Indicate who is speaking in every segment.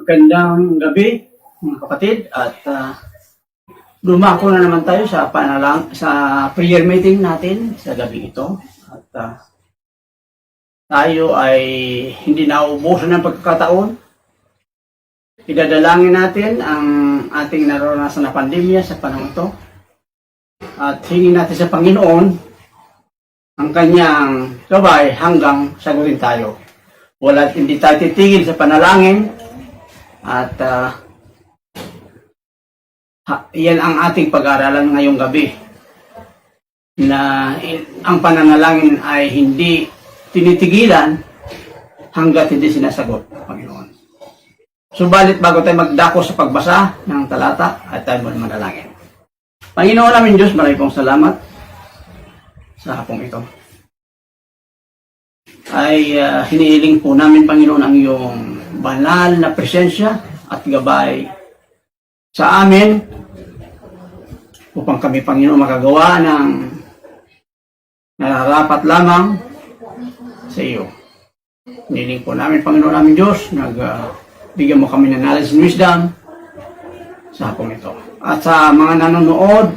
Speaker 1: Magandang gabi mga kapatid at dumako na naman tayo sa prayer meeting natin sa gabi ito at tayo ay hindi nauubusan ng pagkakataon. Idadalangin natin ang ating naranasan na pandemya sa panahon ito at hingin natin sa Panginoon ang kanyang gabay hanggang sagutin tayo. Hindi tayo titigil sa panalangin. At yan ang ating pag-aaralan ngayong gabi na ang pananalangin ay hindi tinitigilan hanggat hindi sinasagot ng Panginoon. Subalit bago tayo magdako sa pagbasa ng talata ay tayo muna manalangin. Panginoon namin Diyos, maraming pong salamat sa hapong ito. Ay hinihiling po namin Panginoon ang iyong banal na presensya at gabay sa amin upang kami Panginoon makagawa ng nararapat lamang sa iyo. Hinihiling po namin Panginoon namin Diyos, bigyan mo kami ng knowledge and wisdom sa hapong ito. At sa mga nanonood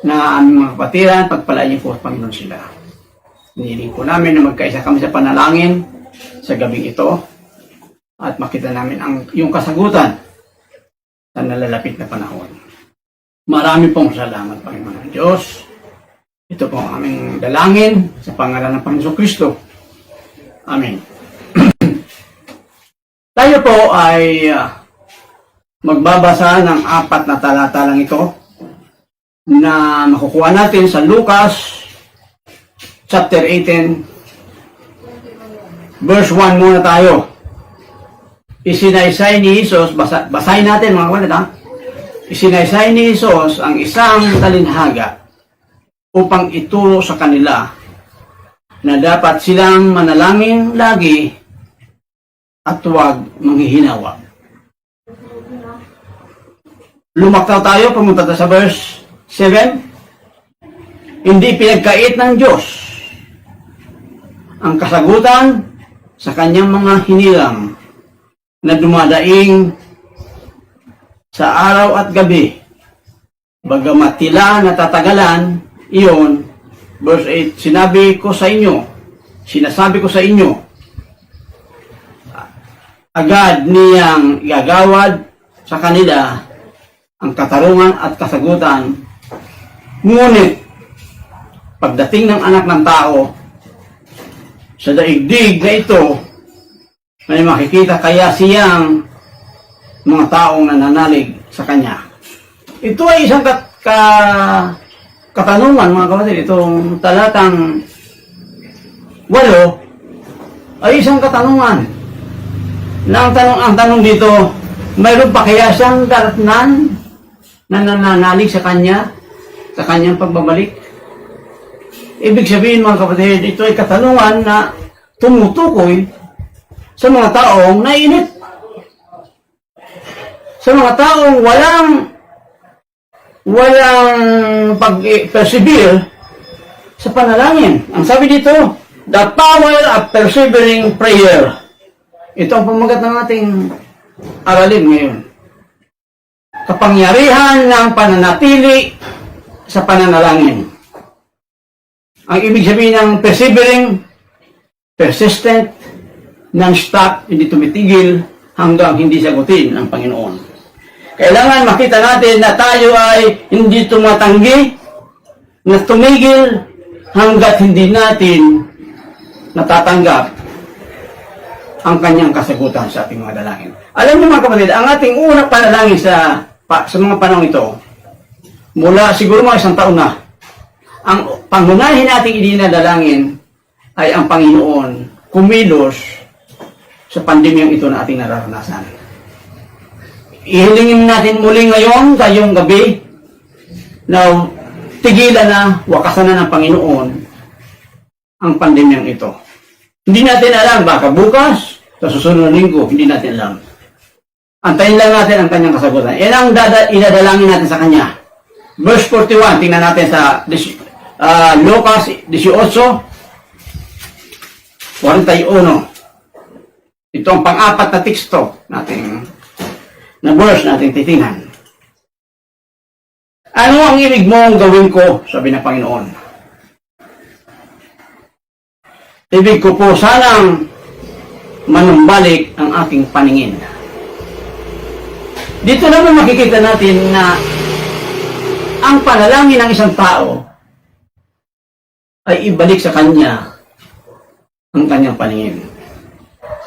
Speaker 1: na aming mga kapatiran, pagpalain niyo po Panginoon sila. Hinihiling po namin na magkaisa kami sa panalangin sa gabing ito at makita namin yung kasagutan sa nalalapit na panahon. Marami pong salamat, Panginoon Diyos. Ito po ang aming dalangin sa pangalan ng Panginoon Kristo. Amen. Tayo po ay magbabasa ng 4 na talata lang ito na makukuha natin sa Lucas chapter 18 verse 1 muna tayo. Isinaysay ni Jesus, basahin natin mga kapatid ha. Isinaysay ni Jesus ang isang talinhaga upang ituro sa kanila na dapat silang manalangin lagi at huwag manghihinawa. Lumaktaw tayo, pumunta tayo sa verse 7. Hindi pinagkait ng Diyos ang kasagutan sa kanyang mga hinilang na dumadaing sa araw at gabi. Bagamat tila natatagalan, iyon, verse 8, sinasabi ko sa inyo, agad niyang igagawad sa kanila ang katarungan at kasagutan. Ngunit, pagdating ng anak ng tao, sa daigdig na ito, may makikita kaya siyang mga taong nananalig sa kanya. Ito ay isang katanungan mga kapatid. Itong talatang 8 ay isang katanungan. Na ang tanong dito, mayroon pa kaya siyang daratnan na nananalig sa kanya, sa kanyang pagbabalik? Ibig sabihin mga kapatid, ito ay katanungan na tumutukoy sa mga taong naiinit. Sa mga taong walang pag-persevere sa panalangin. Ang sabi dito, the power of persevering prayer. Ito ang pamagat ng ating aralin ngayon. Kapangyarihan ng pananatili sa pananalangin. Ang ibig sabihin ng persevering, persistent, non-stop, hindi tumitigil hanggang hindi sagutin ng Panginoon. Kailangan makita natin na tayo ay hindi tumatanggi, na tumigil hanggat hindi natin natatanggap ang kanyang kasagutan sa ating mga dalangin. Alam niyo mga kapatid, ang ating unang panalangin sa mga panahon ito, mula siguro mga 1 taon na, ang pangunahin nating idinadalangin ay ang Panginoon kumilos sa pandemyang ito na ating nararanasan. Ihilingin natin muli ngayon, ngayong gabi, na tigilan na, wakasan na ng Panginoon ang pandemyang ito. Hindi natin alam, baka bukas, sa susunod na linggo, hindi natin alam. Antayin lang natin ang kanyang kasagutan. Yan ang idadalangin natin sa kanya. Verse 41, tingnan natin sa Lucas 18, 41. Ito ang pang-apat na teksto na verse natin titingnan. Ano ang ibig mong gawin ko? Sabi ng Panginoon. Ibig ko po sanang manumbalik ang aking paningin. Dito naman makikita natin na ang panalangin ng isang tao ay ibalik sa kanya ang kanyang paningin.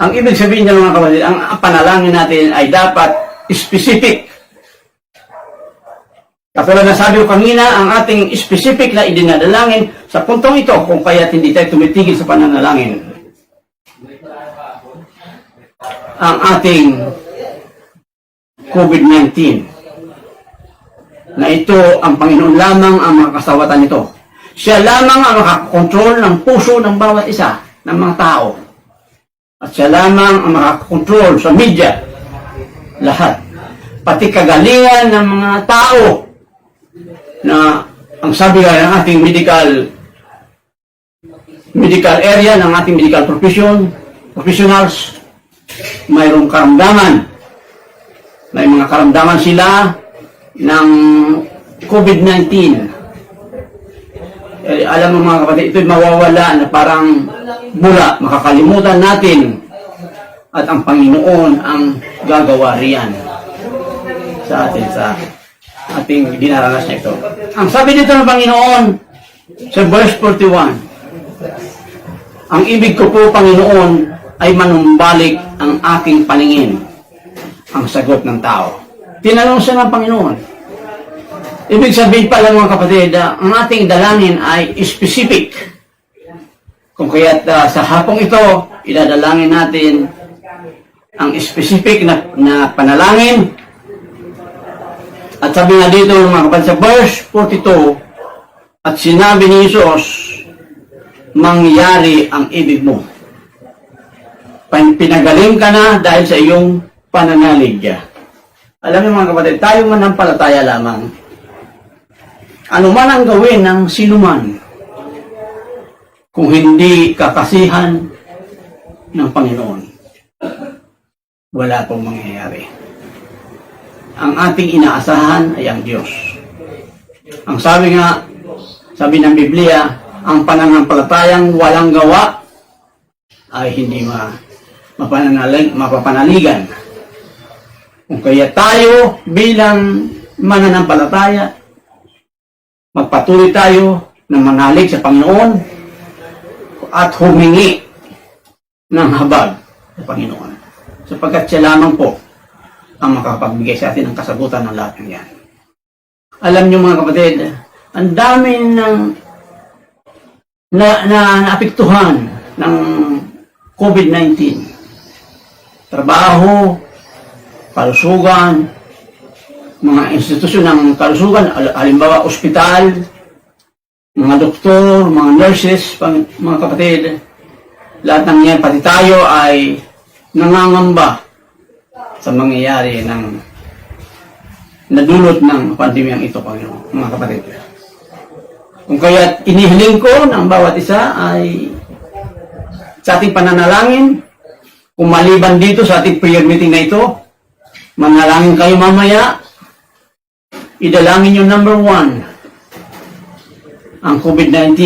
Speaker 1: Ang ibig sabihin niya mga kapatid, ang panalangin natin ay dapat specific. Katulad na sabi ko kanina, ang ating specific na idinadalangin sa puntong ito kung kaya't hindi tayo tumitigil sa pananalangin. Ang ating COVID-19 na ito ang Panginoon lamang ang makakasawatan nito. Siya lamang ang makakontrol ng puso ng bawat isa ng mga tao. At siya lamang ang makakontrol sa media. Lahat. Pati kagalingan ng mga tao na ang sabi nga ng ating medical area, ng ating medical professionals, mayroong karamdaman. May mga karamdaman sila ng COVID-19. Alam mo mga kapatid, ito'y mawawala na parang bula, makakalimutan natin at ang Panginoon ang gagawa riyan sa atin, sa ating dinaranas na ito. Ang sabi dito ng Panginoon sa verse 41, ang ibig ko po, Panginoon, ay manumbalik ang aking paningin. Ang sagot ng tao. Tinanong siya ng Panginoon. Ibig sabihin pala mga kapatid, ang ating dalangin ay specific. Kung kaya't sa hapong ito, idadalangin natin ang specific na panalangin. At sabi nga dito mga kapatid sa verse 42, at sinabi ni Jesus, mangyari ang ibig mo. Pinagaling ka na dahil sa iyong pananalig. Alam niyo mga kapatid, tayo manampalataya lamang. Ano man ang gawin ng sinuman, kung hindi kakasihan ng Panginoon, wala pong mangyayari. Ang ating inaasahan ay ang Diyos. Ang sabi ng Biblia, ang pananampalatayang walang gawa ay hindi mapapanaligan. Kung kaya tayo bilang mananampalataya, magpatuloy tayo na manalig sa Panginoon at humingi ng habag sa Panginoon. Sapagkat siya lamang po ang makapagbigay sa atin ng kasagutan ng lahat ng yan. Alam niyo mga kapatid, ang dami ng naapektuhan ng COVID-19. Trabaho, kalusugan, mga institusyon ng kalusugan, halimbawa ospital, mga doktor, mga nurses, mga kapatid, lahat ng yan, pati tayo ay nangangamba sa mangyayari ng nadulot ng pandemyang ito, Panginoon, mga kapatid. Kung kaya inihiling ko ng bawat isa ay sa ating pananalangin, kung maliban dito sa ating prayer meeting na ito, manalangin kayo mamaya, idalangin yung number 1, ang COVID-19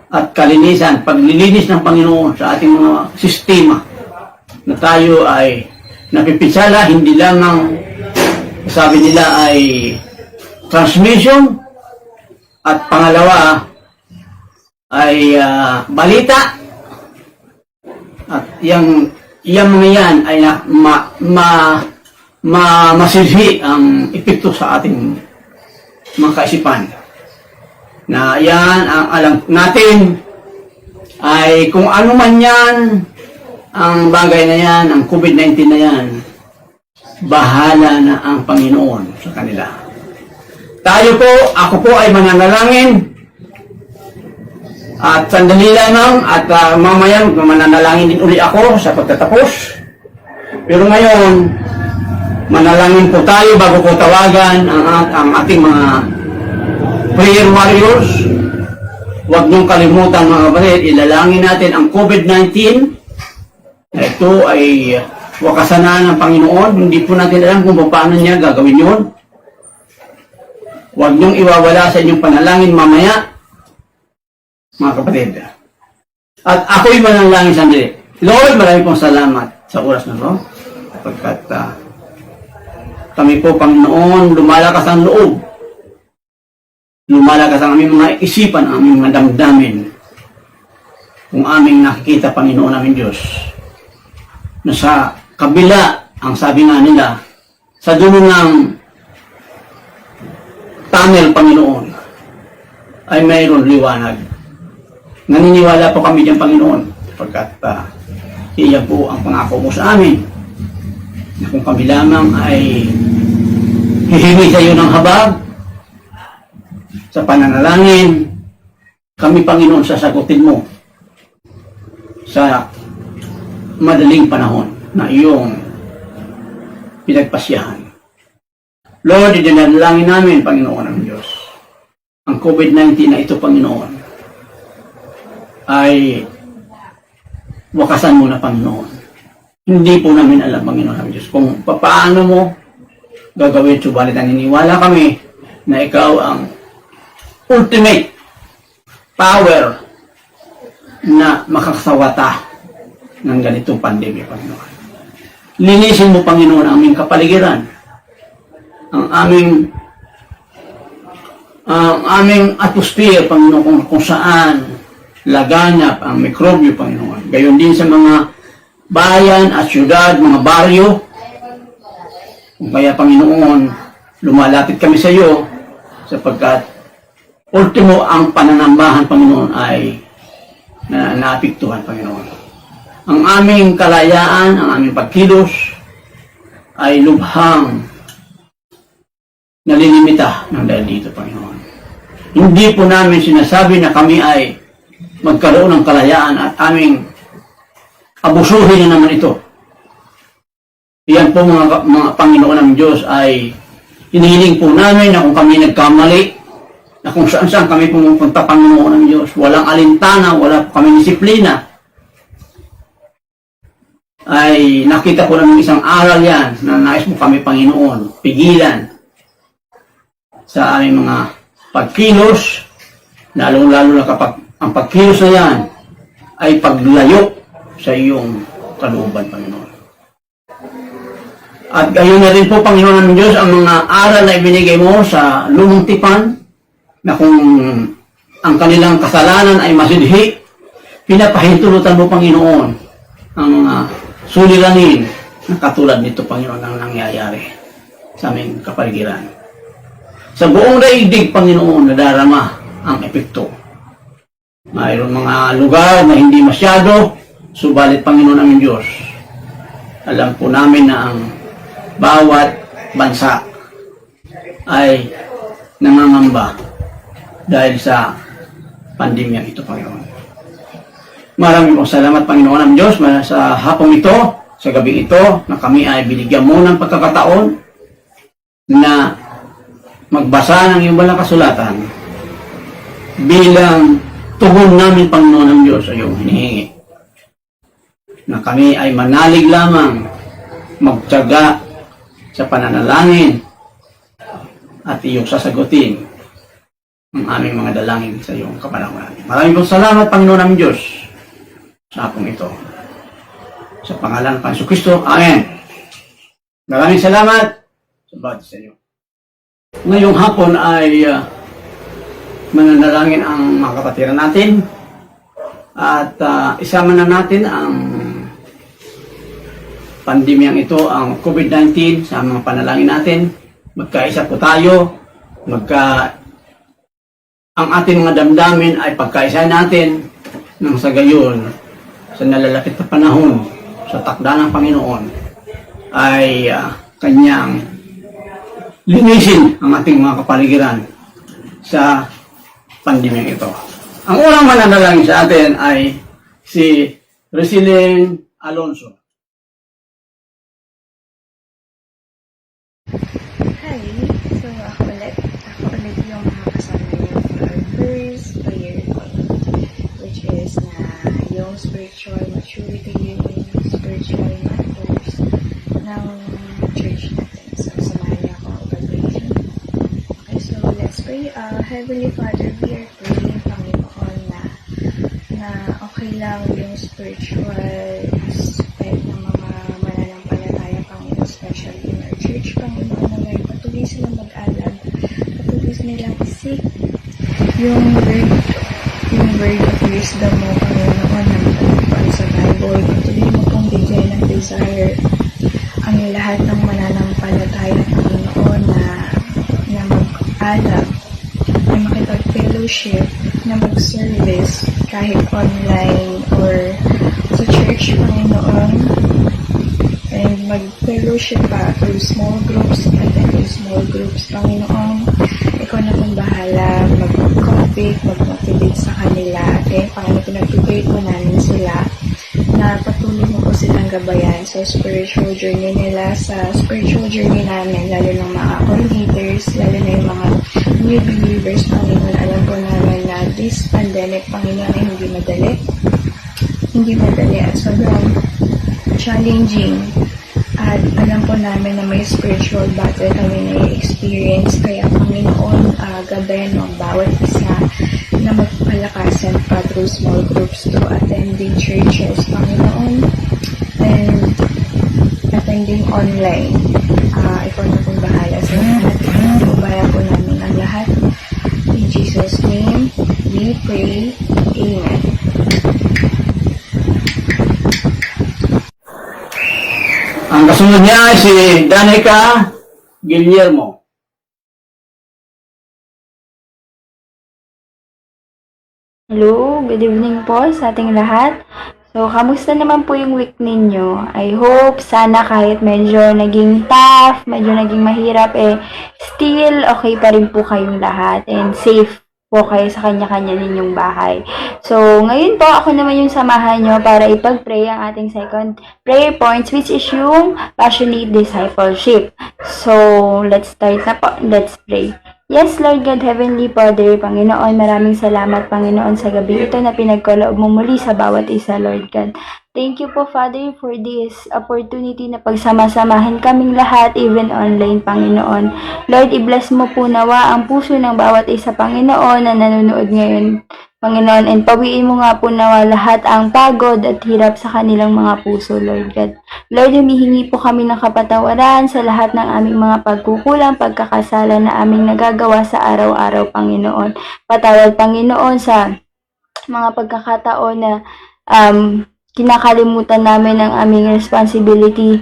Speaker 1: at kalinisan, paglilinis ng Panginoon sa ating mga sistema na tayo ay napipinsala, hindi lamang sabi nila ay transmission at pangalawa ay balita at yung mga yan ay masilhi ang epekto sa ating mga kaisipan. Na yan, ang alam natin ay kung ano man yan, ang bagay na yan, ang COVID-19 na yan, bahala na ang Panginoon sa kanila. Tayo po, ako po ay mananalangin at sandali lamang at mamaya mananalangin din uli ako sa pagtatapos. Pero ngayon, manalangin po tayo bago ko tawagan ang ating mga prayer warriors. Huwag niyong kalimutan mga kapatid, ilalangin natin ang COVID-19 na ito ay wakasan ng Panginoon. Hindi po natin alam kung paano niya gagawin yun. Huwag niyong iwawala sa inyong panalangin mamaya, mga kapatid. At ako'y manalangin sandali. Lord, marami pong salamat sa oras na ito. Pagkat kami po, Panginoon, lumalakas ang loob. Lumalakas ang aming mga isipan, ang aming mga damdamin. Kung aming nakikita, Panginoon namin Diyos, na sa kabila, ang sabi nga nila, sa dulo ng tunnel, Panginoon, ay mayroon liwanag. Naniniwala po kami diyan, Panginoon, pagkat iyan po ang pangako mo sa amin, na kung kami lamang ay hihingi sa iyo ng habag, sa pananalangin, kami, Panginoon, sasagutin mo sa madaling panahon na iyong pinagpasyahan. Lord, idinalangin namin, Panginoon ng Diyos, ang COVID-19 na ito, Panginoon, ay wakasan mo na, Panginoon. Hindi po namin alam, Panginoon ng Diyos, kung paano mo gagawin. Subalit naniniwala kami na ikaw ang ultimate power na makakasawata ng ganitong pandemya, Panginoon. Linisin mo, Panginoon, ang aming kapaligiran, ang aming atmosphere, Panginoon, kung saan laganap ang mikrobyo, Panginoon. Gayon din sa mga bayan at syudad, mga baryo. Kung kaya, Panginoon, lumalapit kami sa iyo sapagkat ultimo ang pananambahan, Panginoon, ay naapektuhan, Panginoon. Ang aming kalayaan, ang aming pagkilos ay lubhang nalilimita ng dahil dito, Panginoon. Hindi po namin sinasabi na kami ay magkaroon ng kalayaan at aming abusuhin na naman ito. Iyan po mga Panginoon ng Diyos ay hinihiling po namin na kung kami nagkamali, na kung saan kami pumupunta, Panginoon ng Diyos, walang alintana, wala po kami disiplina, ay nakita ko ng isang aral yan na nais mo kami, Panginoon, pigilan sa aming mga pagkilos, lalong-lalo na kapag ang pagkilos na yan ay paglayo sa iyong kalooban, Panginoon. At gayon na rin po, Panginoon ng Diyos, ang mga aral na ibinigay mo sa lumang tipan, na kung ang kanilang kasalanan ay masidhi, pinapahintulutan mo, Panginoon, ang mga suliranin na katulad nito, Panginoon, ang nangyayari sa aming kapaligiran. Sa buong daigdig, Panginoon, nadarama ang epekto. Mayroon mga lugar na hindi masyado, subalit, Panginoon ng Diyos, alam po namin na ang bawat bansa ay nangangamba dahil sa pandemya ito, Panginoon. Maraming po salamat, Panginoon ng Diyos, sa hapong ito, sa gabi ito, na kami ay binigyan mo ng pagkakataon na magbasa ng iyong banal na kasulatan bilang tugon namin, Panginoon ng Diyos, sa iyong hinihingi. Na kami ay manalig lamang, magtiyaga sa pananalangin at iyong sasagutin ang aming mga dalangin sa iyong kapanahunan. Maraming pong salamat, Panginoon ng Diyos, sa hapong ito. Sa pangalan ng Panginoon Kristo. Amen. Maraming salamat sa bawat sa iyo. Ngayong hapon ay mananalangin ang mga kapatiran natin at isama na natin ang pandemyang ito, ang COVID-19, sa mga panalangin natin. Magkaisa po tayo, ang ating mga damdamin ay pagkaisa natin nang sa gayon, sa nalalapit na panahon, sa takda ng Panginoon, ay kanyang linisin ang ating mga kapaligiran sa pandemyang ito. Ang unang mananalangin sa atin ay si Resilien Alonso.
Speaker 2: Hi! So, ako ulit yung makakasama niyo for our first prayer point, which is na yung spiritual maturity, let's pray. Heavenly Father, we are praying, Panginoon, na okay lang yung spiritual aspect ng mga mananampalataya, Panginoon, especially in our church, Panginoon, na may patuloy silang mag-alag, patuloy nilang isip yung word of wisdom mo, Panginoon, na matagpuan sa Bible. Patuloy mo pong bigyan ng desire ang lahat ng mananampalataya, Panginoon, na mag-alam, na makipag-fellowship, na mag-service kahit online or sa church, Panginoon, and mag-fellowship pa through small groups, attending small groups, Panginoon. Ikaw na kung bahala mag-convict, mag-motivate sa kanila. Panginoon, pinag-prepare po namin sila na patuloy mo po silang gabayan sa spiritual journey nila, sa spiritual journey namin, lalo ng mga coordinators, lalo na yung mga new believers, Panginoon. Alam po namin na this pandemic, Panginoon, ay hindi madali at sobrang challenging. At alam po namin na may spiritual battle kami na-experience. Kaya, Panginoon, gabayan mo ang bawat isa na magpalakasan pa through small groups to attending churches, Panginoon, and attending online. Ikaw na pong bahala sa lahat. Pabaya po namin ang lahat. In Jesus' name, we pray. Amen.
Speaker 1: Ang kasunod niya ay si Danica Guillermo.
Speaker 2: Hello, good evening po sa ating lahat. So, kamusta naman po yung week ninyo? I hope sana kahit medyo naging tough, medyo naging mahirap, still okay pa rin po kayong lahat and safe po kayo sa kanya-kanya ninyong bahay. So, ngayon po ako naman yung samahan nyo para ipag-pray ang ating second prayer points, which is yung passionate discipleship. So, let's start na po. Let's pray. Yes, Lord God, Heavenly Father, Panginoon, maraming salamat, Panginoon, sa gabi ito na pinagkaloob mo muli sa bawat isa, Lord God. Thank you po, Father, for this opportunity na pagsama-samahan kaming lahat, even online, Panginoon. Lord, i-bless mo po nawa ang puso ng bawat isa, Panginoon, na nanonood ngayon, Panginoon, and pawiin mo nga po nawa lahat ang pagod at hirap sa kanilang mga puso, Lord God. Lord, humihingi po kami ng kapatawaran sa lahat ng aming mga pagkukulang, pagkakasala na aming nagagawa sa araw-araw, Panginoon. Patawad, Panginoon, sa mga pagkakataon na kinakalimutan namin ang aming responsibility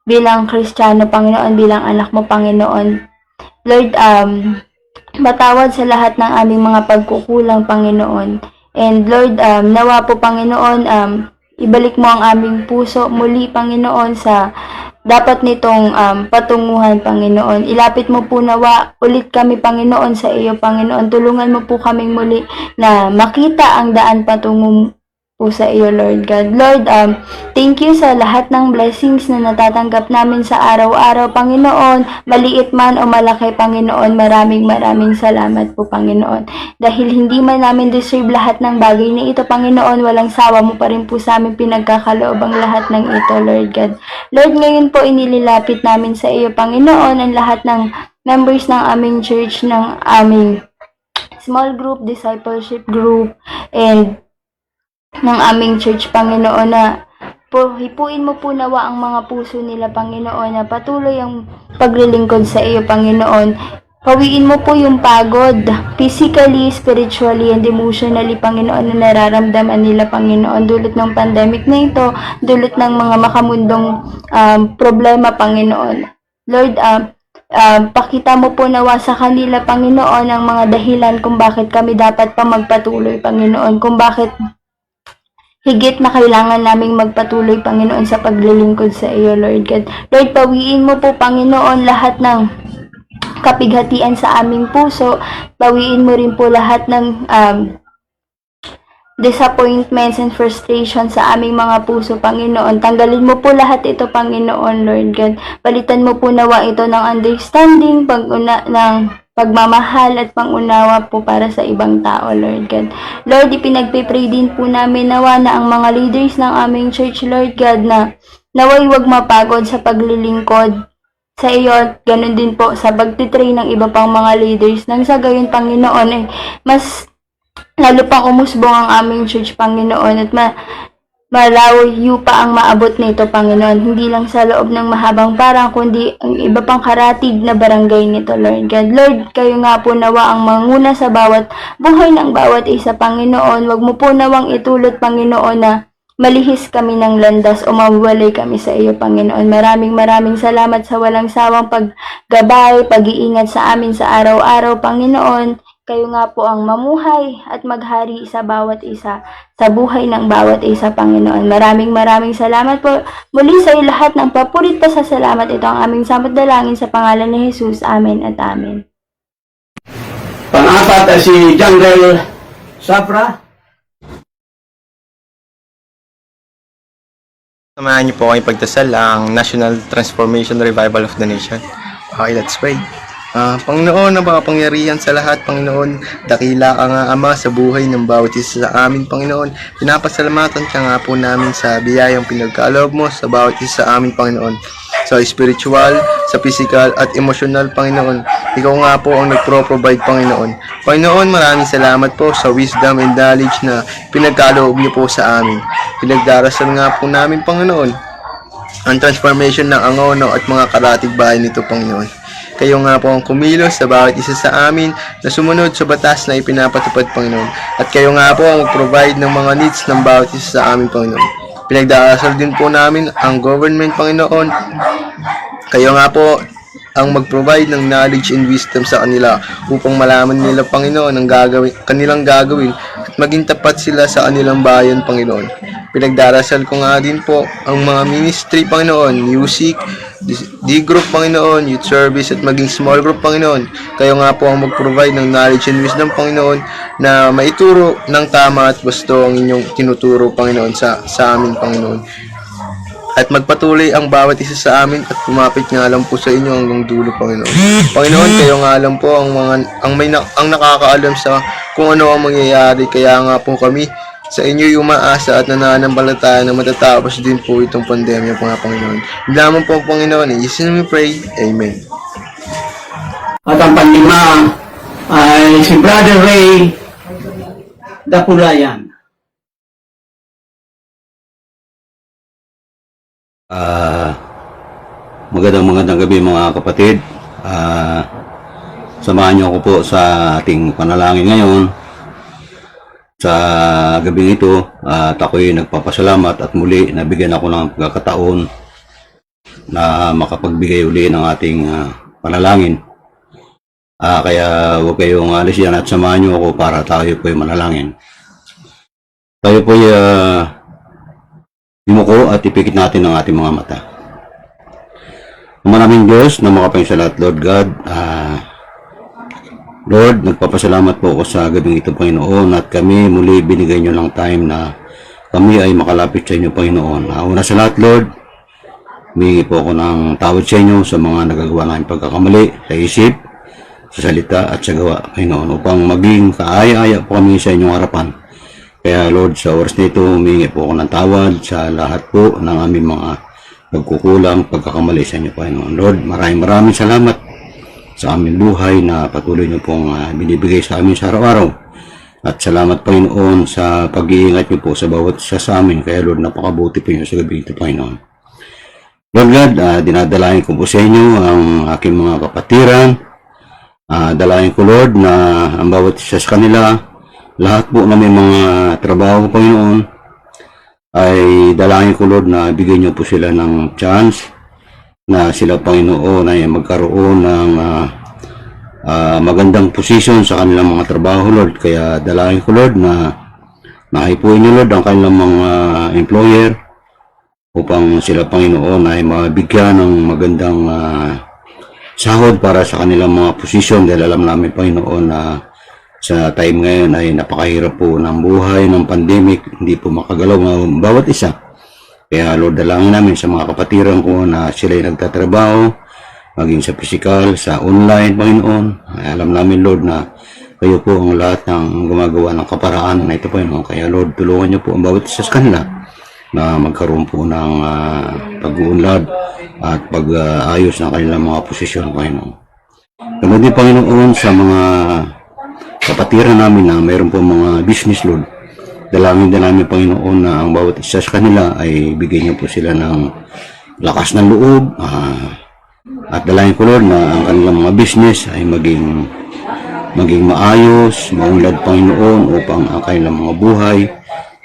Speaker 2: bilang Kristiyano, Panginoon, bilang anak mo, Panginoon. Lord, matawad sa lahat ng aming mga pagkukulang, Panginoon. And Lord, nawa po, Panginoon, ibalik mo ang aming puso muli, Panginoon, sa dapat nitong patunguhan, Panginoon. Ilapit mo po nawa ulit kami, Panginoon, sa iyo, Panginoon. Tulungan mo po kaming muli na makita ang daan patungo po sa iyo, Lord God. Lord, thank you sa lahat ng blessings na natatanggap namin sa araw-araw, Panginoon. Maliit man o malaki, Panginoon, maraming salamat po, Panginoon. Dahil hindi man namin deserve lahat ng bagay na ito, Panginoon, walang sawa mo pa rin po sa amin pinagkakaloob ang lahat ng ito, Lord God. Lord, ngayon po inililapit namin sa iyo, Panginoon, ang lahat ng members ng aming church, ng aming small group, discipleship group, and ng aming church, Panginoon, na hipuin mo po nawa ang mga puso nila, Panginoon, na patuloy ang paglilingkod sa iyo, Panginoon. Pawiin mo po yung pagod, physically, spiritually, and emotionally, Panginoon, na nararamdaman nila, Panginoon, dulot ng pandemic na ito, dulot ng mga makamundong problema, Panginoon. Lord, pakita mo po nawa sa kanila, Panginoon, ang mga dahilan kung bakit kami dapat pa magpatuloy, Panginoon, kung bakit higit na kailangan naming magpatuloy, Panginoon, sa paglilingkod sa iyo, Lord God. Lord, pawiin mo po, Panginoon, lahat ng kapighatian sa aming puso. Pawiin mo rin po lahat ng disappointments and frustration sa aming mga puso, Panginoon. Tanggalin mo po lahat ito, Panginoon, Lord God. Palitan mo po nawa ito ng understanding, ng pagmamahal at pangunawa po para sa ibang tao, Lord God. Lord, ipinagpipray din po namin nawa na ang mga leaders ng aming church, Lord God, na naway wag mapagod sa paglilingkod sa iyo at ganun din po sa pagtitrain ng iba pang mga leaders nang sa gayon Panginoon ay mas lalo pang umusbong ang aming church Panginoon at malayo pa ang maabot nito Panginoon, hindi lang sa loob ng mahabang parang kundi ang iba pang karatig na barangay nito Lord God. Lord, kayo nga po nawa ang manguna sa bawat buhay ng bawat isa Panginoon. Wag mo po nawang itulot Panginoon na malihis kami ng landas o mawalay kami sa iyo, Panginoon. Maraming salamat sa walang sawang paggabay, pag-iingat sa amin sa araw-araw, Panginoon. Kayo nga po ang mamuhay at maghari sa bawat isa, sa buhay ng bawat isa, Panginoon. Maraming salamat po. Muli sa iyo lahat ng papurit pa sa salamat. Ito ang aming samot dalangin sa pangalan ni Jesus. Amen at amen.
Speaker 1: Pang-apat ay si Jungle Sapra.
Speaker 3: Samahan niyo po kayong pagdasal ang National Transformation Revival of the Nation. Okay, let's pray. Panginoon, ang makapangyarihan sa lahat, Panginoon, dakila ka nga Ama sa buhay ng bawat isa sa amin, Panginoon. Pinapasalamatan ka nga po namin sa biyayang pinagkaloob mo sa bawat isa sa amin, Panginoon. Sa spiritual, sa physical at emotional, Panginoon. Ikaw nga po ang nagpro-provide, Panginoon. Panginoon, maraming salamat po sa wisdom and knowledge na pinagkaloob niyo po sa amin. Pinagdarasal nga po namin, Panginoon, ang transformation ng Angono at mga karatig bahay nito, Panginoon. Kayo nga po ang kumilos sa bawat isa sa amin na sumunod sa batas na ipinapatupad, Panginoon. At kayo nga po ang mag-provide ng mga needs ng bawat isa sa amin, Panginoon. Pinagdarasal din po namin ang government, Panginoon. Kayo nga po ang mag-provide ng knowledge and wisdom sa kanila upang malaman nila, Panginoon, ang kanilang gagawin at maging tapat sila sa kanilang bayan, Panginoon. Pinagdarasal ko nga din po ang mga ministry, Panginoon, music, D-group, Panginoon, youth service at maging small group, Panginoon. Kayo nga po ang mag-provide ng knowledge and wisdom, Panginoon, na maituro ng tama at gusto ang inyong tinuturo, Panginoon, sa amin, Panginoon. At magpatuloy ang bawat isa sa amin at kumapit nga lang po sa inyo hanggang dulo, Panginoon. Panginoon, kayo nga lang po ang nakakaalam sa kung ano ang mangyayari. Kaya nga po kami sa inyo yung umaasa at nananampalataya na matatapos din po itong pandemya, Panginoon. Lamang po, Panginoon, in Jesus' name we pray. Amen.
Speaker 1: At ang panlima ay si Brother Ray Dapulayan.
Speaker 4: Magandang gabi mga kapatid. Samahan niyo ako po sa ating panalangin ngayon. Sa gabi ito, at ako'y nagpapasalamat at muli nabigyan ako ng pagkakataon na makapagbigay uli ng ating panalangin. Kaya huwag kayong alis yan at samahan niyo ako para tayo po'y manalangin. Tayo po'y yumuko at ipikit natin ang ating mga mata. Maraming Diyos na makapangyarihan sa lahat, Lord God. Lord, nagpapasalamat po ako sa gabing ito, Panginoon, at kami muli binigay nyo ng time na kami ay makalapit sa inyo, Panginoon. Una sa lahat, Lord, humingi po ako ng tawad sa inyo sa mga nagagawa namin pagkakamali sa isip, sa salita at sa gawa, Panginoon, upang maging kaaya-aya po kami sa inyong harapan. Kaya Lord, sa oras na ito, humingi po ako ng tawad sa lahat po ng aming mga nagkukulang pagkakamali sa inyo, Panginoon. Lord, maraming salamat sa aming buhay na patuloy niyo pong binibigay sa amin sa araw-araw. At salamat, Panginoon, sa pag-iingat niyo po sa bawat isa sa amin. Kaya Lord, napakabuti po niyo sa gabi ito, Panginoon. Lord God, dinadalain ko po sa inyo ang aking mga kapatiran. Dalain ko, Lord, na ang bawat isa sa kanila, lahat po na may mga trabaho, Panginoon, ay dalangin ko, Lord, na bigyan niyo po sila ng chance na sila, Panginoon, ay magkaroon ng magandang posisyon sa kanilang mga trabaho, Lord. Kaya dalangin ko, Lord, na naipuin niyo, Lord, ang kanilang mga employer upang sila, Panginoon, ay mabigyan ng magandang sahod para sa kanilang mga posisyon, dahil alam namin, Panginoon, na sa time ngayon ay napakahirap po ng buhay ng pandemic, hindi po makagalaw ng bawat isa. Kaya Lord, dalangin namin sa mga kapatiran ko na sila ay nagtatrabaho, maging sa physical, sa online, Panginoon. Ay, alam namin, Lord, na kayo po ang lahat ng gumagawa ng kaparaan na ito, Panginoon. Kaya Lord, tulungan niyo po ang bawat isa sa kanila na magkaroon po ng pag-uunlad at pag-ayos ng kanilang mga posisyon, Panginoon. Ganun din, Panginoon, sa mga kapatiran namin na mayroon po mga business, Lord. Dalangin din namin, Panginoon, na ang bawat isa sa kanila ay bigyan niyo po sila ng lakas ng loob. At dalangin ko, Lord, na ang kanilang mga business ay maging maayos, maunlad, Panginoon, upang ang kanilang mga buhay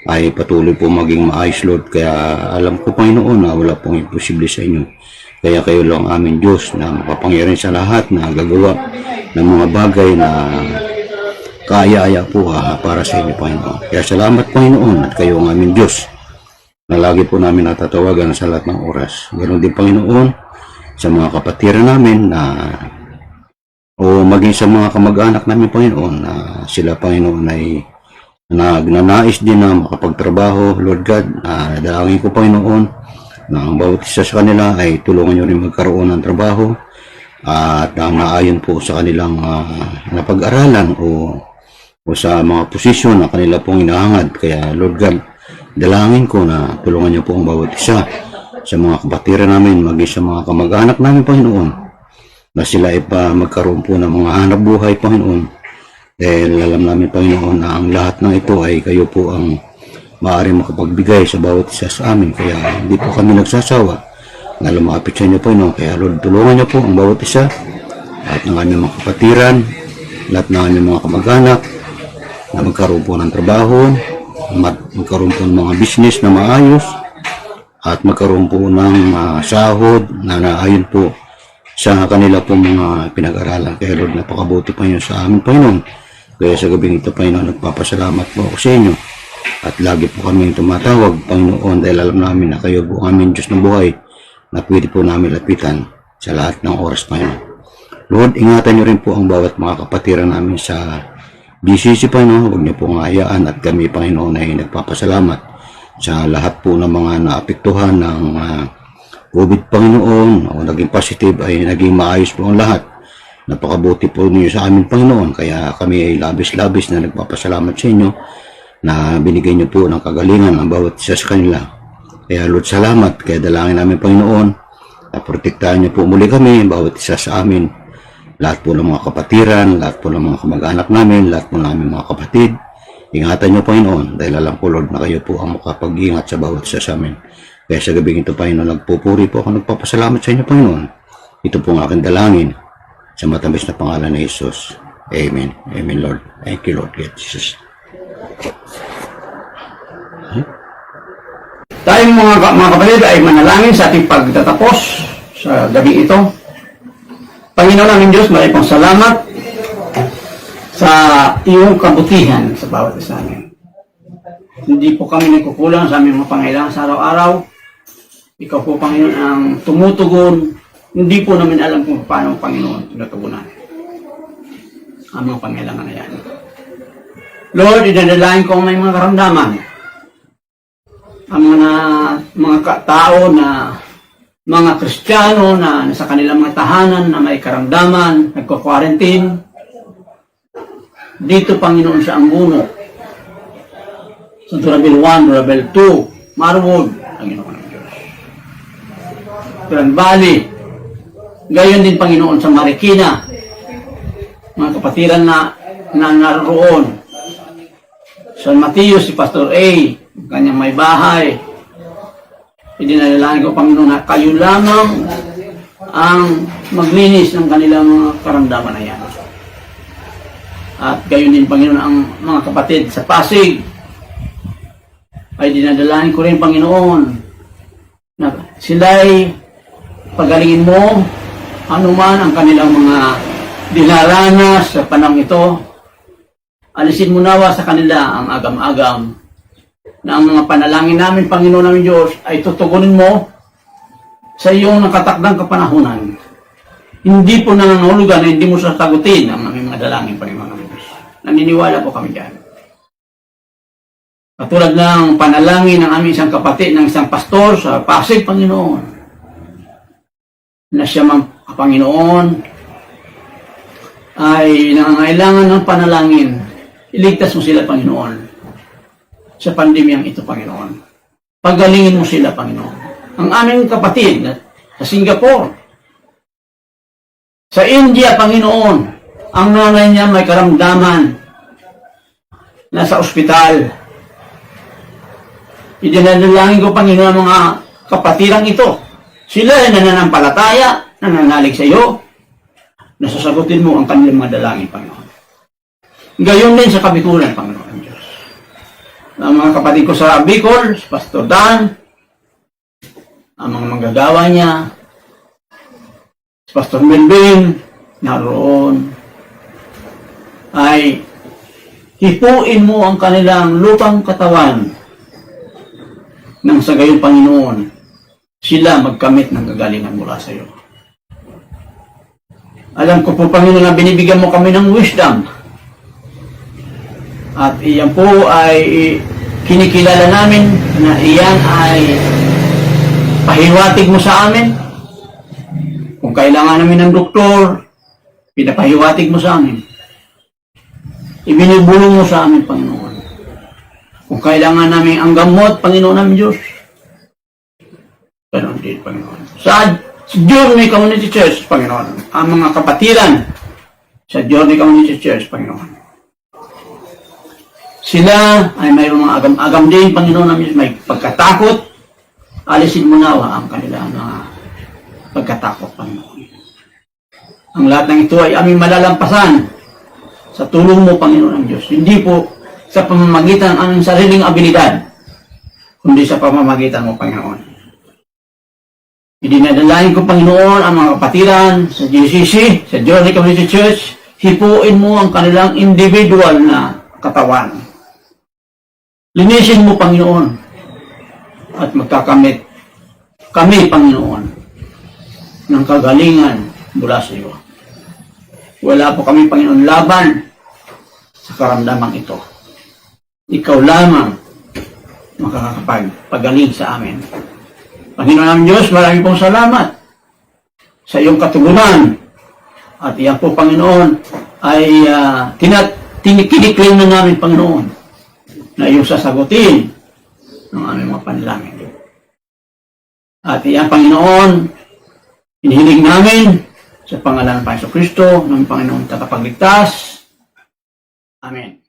Speaker 4: ay patuloy po maging maayos, Lord. Kaya alam ko, Panginoon, na wala pong imposible sa inyo. Kaya kayo lang aming Diyos na makapangyarihan sa lahat na gagawa ng mga bagay na kaaya-aya po para sa inyo, Panginoon. Kaya salamat, Panginoon, at kayo ang aming Diyos na lagi po namin natatawagan sa lahat ng oras. Ganoon din, Panginoon, sa mga kapatiran namin o maging sa mga kamag-anak namin, Panginoon, na sila, Panginoon, ay nagnanais din na makapagtrabaho, Lord God. Dalangin ko, Panginoon, na ang bawat isa sa kanila ay tulungan nyo rin magkaroon ng trabaho at naayon po sa kanilang napag-aralan o sa mga posisyon na kanila pong inahangad. Kaya, Lord God, dalangin ko na tulungan niyo po ang bawat isa sa mga kapatiran namin, maging sa mga kamag-anak namin, Panginoon, na sila ay magkaroon po ng mga hanap buhay, Panginoon. Dahil alam namin, Panginoon, na ang lahat ng ito ay kayo po ang maaaring makapagbigay sa bawat isa sa amin. Kaya hindi po kami nagsasawa na lumapit sa inyo, Panginoon. Kaya, Lord, tulungan niyo po ang bawat isa at ng aming mga kapatiran, lahat ng aming mga kamag-anak, na magkaroon po ng trabaho, magkaroon po ng mga business na maayos, at magkaroon po ng sahod na naayon po sa kanila po mga pinag-aralan. Kaya, Lord, napakabuti pa yun sa amin, Panginoon. Kaya sa gabing ito, Panginoon, nagpapasalamat po ako sa inyo. At lagi po kami tumatawag, Panginoon, dahil alam namin na kayo po aming Diyos ng buhay na pwede po namin lapitan sa lahat ng oras, Panginoon. Lord, ingatan niyo rin po ang bawat mga kapatiran namin sa BCC, Panginoon. Huwag niyo pong hayaan at kami, Panginoon, ay nagpapasalamat sa lahat po ng mga naapektuhan ng COVID, Panginoon, o naging positive ay naging maayos po ang lahat. Napakabuti po niyo sa amin, Panginoon. Kaya kami ay labis-labis na nagpapasalamat sa inyo na binigay niyo po ng kagalingan ang bawat isa sa kanila. Kaya, Lord, salamat. Kaya dalangin namin, Panginoon, na protektahan niyo po muli kami, bawat isa sa amin. Lahat po ng mga kapatiran, lahat po ng mga kamag-anak namin, lahat po ng aming mga kapatid. Ingatan niyo, Panginoon, dahil alam ko, Lord, na kayo po ang makapag-ingat sa bawat isa sa amin. Kaya sa gabing ito, Panginoon, nagpupuri po ako, nagpapasalamat sa inyo, Panginoon. Ito po ang aking dalangin sa matamis na pangalan ni Jesus. Amen. Amen, Lord. Thank you, Lord God Jesus.
Speaker 1: Tayong mga kapatid ay manalangin sa ating pagtatapos sa gabi ito. Panginoon namin Diyos, maraming pong salamat sa iyong kabutihan sa bawat isa namin. Hindi po kami nagkukulang sa aming mga pangailangan sa araw-araw. Ikaw po, Panginoon, ang tumutugon. Hindi po namin alam kung paano, Panginoon, tinutugunan ang mga pangailangan na yan. Lord, idadalain ko may mga karamdaman. Ang mga tao na mga Kristiyano na nasa kanilang mga tahanan na may karamdaman, nagko-quarantine. Dito, Panginoon, sa Anguno, sa Durabel 1, Durabel 2, Marwood, Panginoon ng Diyos. Grand Valley, gayon din, Panginoon, sa Marikina, mga kapatiran na naroon. San Mateo, si Pastor A, kanyang may bahay. Idinalalahan ko, Panginoon, na kayo lamang ang maglinis ng kanilang mga karamdaman na yan. At gayon din, Panginoon, ang mga kapatid sa Pasig, ay dinadalahan ko rin, Panginoon, na sila'y pagalingin mo anuman ang kanilang mga dinaranas sa panahon ito. Alisin mo nawa sa kanila ang agam-agam na ang mga panalangin namin, Panginoon namin Diyos, ay tutugunin mo sa iyong nakatakdang kapanahunan. Hindi po nangangahulugan na hindi mo sasagutin ang aming mga dalangin, Panginoon namin Diyos. Naniniwala po kami dyan. Katulad ng panalangin ng aming isang kapatid, ng isang pastor sa Pasig, Panginoon, na siya mang Panginoon ay nangangailangan ng panalangin. Iligtas mo sila, Panginoon, sa pandemyang ito, Panginoon. pagalingin mo sila, Panginoon. Ang aming kapatid sa Singapore, sa India, Panginoon, ang nanay niya may karamdaman, nasa ospital. Idinadalangin ko, Panginoon, ang mga kapatirang ito. Sila ay nananampalataya, nananalig sa iyo, nasasagutin mo ang kanilang mga dalangin, Panginoon. Gayon din sa Kabikulan, Panginoon Diyos. Ang mga kapatid ko sa Bicol, si Pastor Dan, ang mga manggagawa niya, si Pastor Melvin, naroon, ay hipuin mo ang kanilang lupang katawan nang sa gayon, Panginoon, sila magkamit ng kagalingan mula sa iyo. Alam ko po, Panginoon, na binibigyan mo kami ng wisdom. At iyan po ay kinikilala namin na iyan ay pahiwatig mo sa amin. Kung kailangan namin ng doktor, pinapahiwatig mo sa amin. Ibinubulong mo sa amin, Panginoon. Kung kailangan namin ang gamot, Panginoon namin Diyos. Ganon din, Panginoon. Sa Journey Community Church, Panginoon, ang mga kapatiran sa Journey Community Church, Panginoon. Sila ay mayroong mga agam-agam din, Panginoon namin, may pagkatakot. Alisin mo nawa ang kanilang mga pagkatakot, Panginoon. Ang lahat ng ito ay aming malalampasan sa tulong mo, Panginoon ng Diyos. Hindi po sa pamamagitan ng aming sariling abilidad, kundi sa pamamagitan mo, Panginoon. Idinadalain ko, Panginoon, ang mga kapatiran sa GCC, sa Journey Community Church, hipuin mo ang kanilang individual na katawan. Linisin mo, Panginoon, at magkakamit kami, Panginoon, ng kagalingan mula sa iyo. Wala po kami, Panginoon, laban sa karamdamang ito. Ikaw lamang makakapagpagaling sa amin. Panginoon namin Diyos, marami pong salamat sa iyong katugunan. At iyan po, Panginoon, ay kiniklaim na namin, Panginoon, na iyong sasagutin ng aming mga panalangin. At iyan, Panginoon, hinihiling namin sa pangalan ng Panginoon Kristo, ng Panginoon Tagapagligtas. Amen.